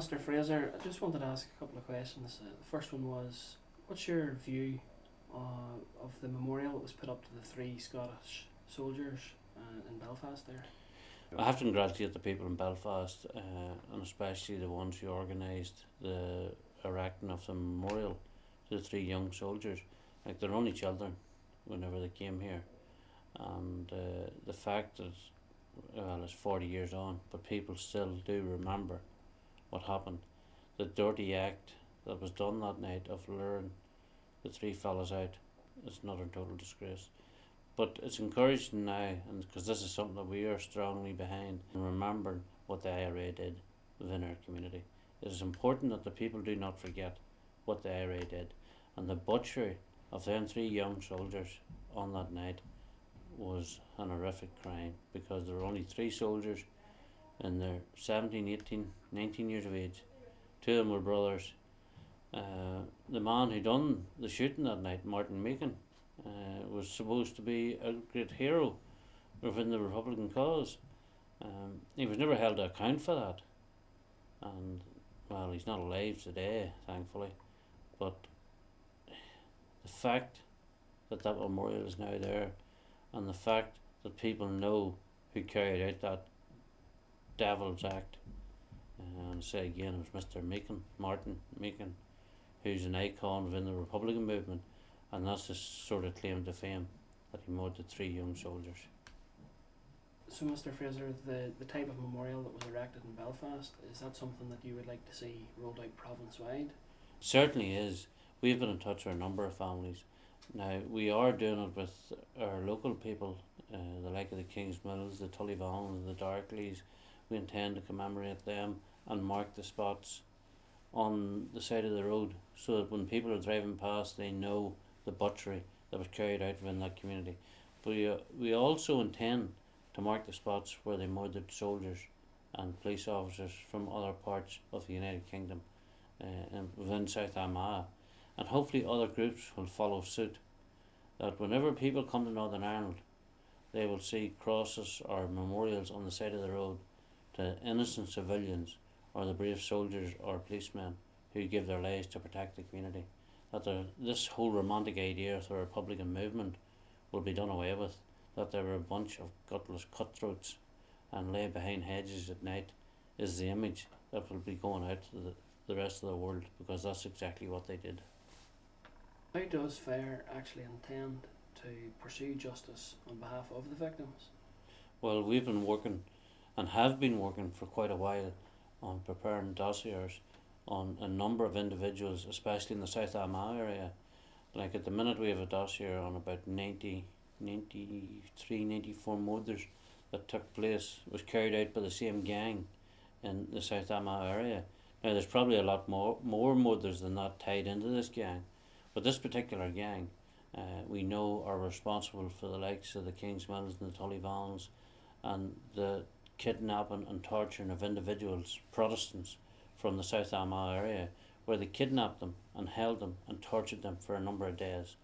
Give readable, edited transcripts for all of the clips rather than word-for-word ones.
Mr. Fraser, I just wanted to ask a couple of questions. The first one was, what's your view of the memorial that was put up to the three Scottish soldiers in Belfast there? I have to congratulate the people in Belfast, and especially the ones who organised the erecting of the memorial to the three young soldiers. Like, they're only children whenever they came here, and the fact that, well, it's 40 years on, but people still do remember what happened. The dirty act that was done that night of luring the three fellas out is another total disgrace. But it's encouraging now, and because this is something that we are strongly behind, and remembering what the IRA did within our community. It is important that the people do not forget what the IRA did, and the butchery of them three young soldiers on that night was an horrific crime, because there were only three soldiers in their 17, 18, 19 years of age. Two of them were brothers. The man who done the shooting that night, Martin Meakin, was supposed to be a great hero within the Republican cause. He was never held to account for that, and well, he's not alive today, thankfully. But the fact that that memorial is now there, and the fact that people know who carried out that devil's act, and say again, it was Mr. Meakin, Martin Meakin, who's an icon within the Republican movement, and that's his sort of claim to fame, that he murdered three young soldiers. So, Mr. Fraser, the type of memorial that was erected in Belfast, is that something that you would like to see rolled out province-wide? Certainly is. We've been in touch with a number of families. Now, we are doing it with our local people, the like of the Kings Mills, the Tullivans, the Darkleys. We intend to commemorate them and mark the spots on the side of the road, so that when people are driving past, they know the butchery that was carried out within that community. But we also intend to mark the spots where they murdered soldiers and police officers from other parts of the United Kingdom, and within South Armagh, and hopefully other groups will follow suit. That whenever people come to Northern Ireland, they will see crosses or memorials on the side of the road to innocent civilians, or the brave soldiers or policemen who give their lives to protect the community. That this whole romantic idea of the Republican movement will be done away with, that they were a bunch of gutless cutthroats and lay behind hedges at night, is the image that will be going out to the rest of the world, because that's exactly what they did. How does FAIR actually intend to pursue justice on behalf of the victims? Well, we've been working, and have been working for quite a while, on preparing dossiers on a number of individuals, especially in the South Armagh area. Like, at the minute we have a dossier on about 93, 94 murders that took place, was carried out by the same gang in the South Armagh area. Now, there's probably a lot more murders than that tied into this gang, but this particular gang, we know, are responsible for the likes of the Kings Mills and the Tullivans, and the kidnapping and torturing of individuals, Protestants, from the South Armagh area, where they kidnapped them and held them and tortured them for a number of days.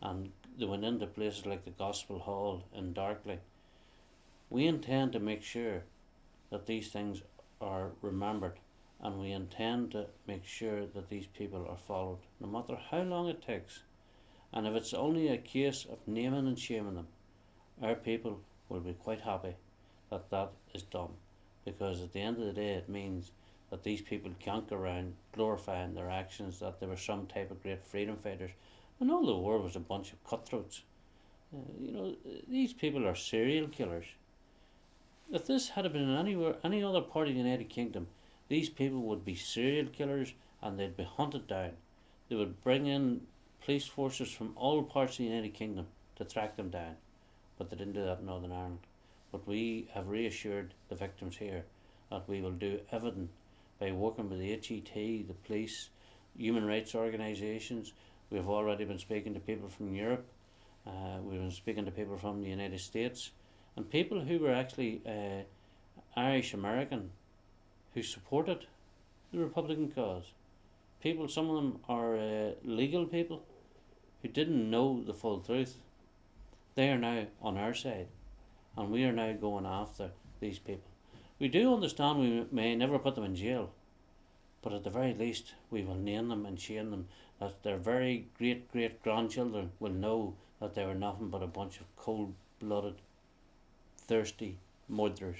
And they went into places like the Gospel Hall in Darkley. We intend to make sure that these things are remembered, and we intend to make sure that these people are followed, no matter how long it takes. And if it's only a case of naming and shaming them, our people will be quite happy that that is done, because at the end of the day it means that these people can't go around glorifying their actions, that they were some type of great freedom fighters, and all the war was a bunch of cutthroats. These people are serial killers. If this had been in any other part of the United Kingdom, these people would be serial killers, and they'd be hunted down. They would bring in police forces from all parts of the United Kingdom to track them down, but they didn't do that in Northern Ireland. But we have reassured the victims here that we will do everything by working with the HET, the police, human rights organisations. We've already been speaking to people from Europe, we've been speaking to people from the United States, and people who were actually Irish American who supported the Republican cause. People, some of them are legal people who didn't know the full truth. They are now on our side, and we are now going after these people. We do understand we may never put them in jail, But at the very least, we will name them and shame them, that their very great great grandchildren will know that they were nothing but a bunch of cold blooded, thirsty murderers,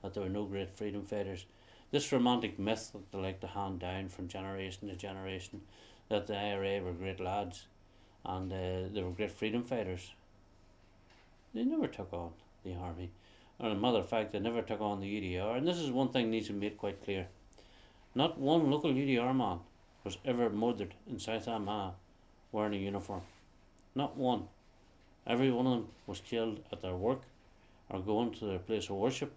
that they were no great freedom fighters. This romantic myth that they like to hand down from generation to generation, that the IRA were great lads and they were great freedom fighters. They never took on the army. Or as a matter of fact, they never took on the UDR. And this is one thing needs to be made quite clear. Not one local UDR man was ever murdered in South Armagh wearing a uniform. Not one. Every one of them was killed at their work, or going to their place of worship,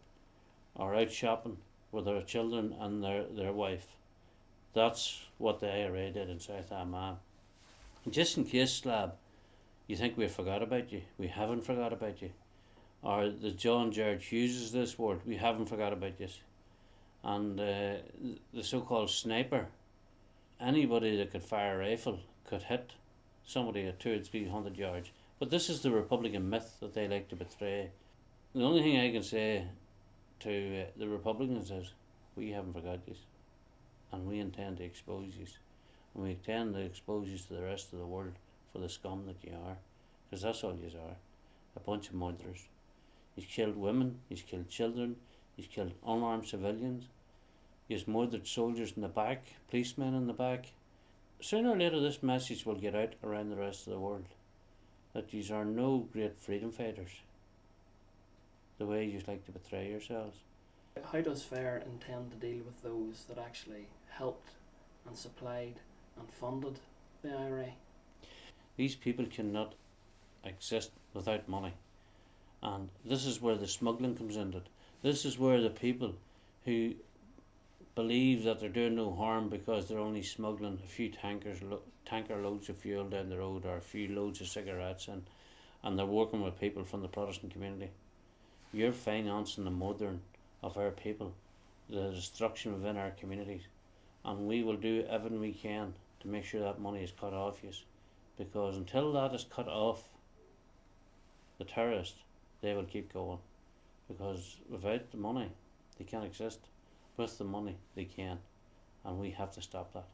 or out shopping with their children and their wife. That's what the IRA did in South Armagh. Just in case, Slab, you think we forgot about you, we haven't forgot about you. Or the John George uses this word, we haven't forgot about you. And the so-called sniper, anybody that could fire a rifle could hit somebody at 200 or 300 yards. But this is the Republican myth that they like to betray. The only thing I can say to the Republicans is, we haven't forgot you, and we intend to expose you, and we intend to expose you to the rest of the world for the scum that you are, because that's all you are, a bunch of murderers. You've killed women, you've killed children, you've killed unarmed civilians, you've murdered soldiers in the back, policemen in the back. Sooner or later this message will get out around the rest of the world, that these are no great freedom fighters, the way you like to betray yourselves. How does FAIR intend to deal with those that actually helped and supplied and funded the IRA? These people cannot exist without money. And this is where the smuggling comes into it. This is where the people who believe that they're doing no harm because they're only smuggling a few tanker loads of fuel down the road, or a few loads of cigarettes, and they're working with people from the Protestant community. You're financing the murdering of our people, the destruction within our communities, and we will do everything we can to make sure that money is cut off you, because until that is cut off, the terrorists, they will keep going, because without the money they can't exist. With the money they can, and we have to stop that.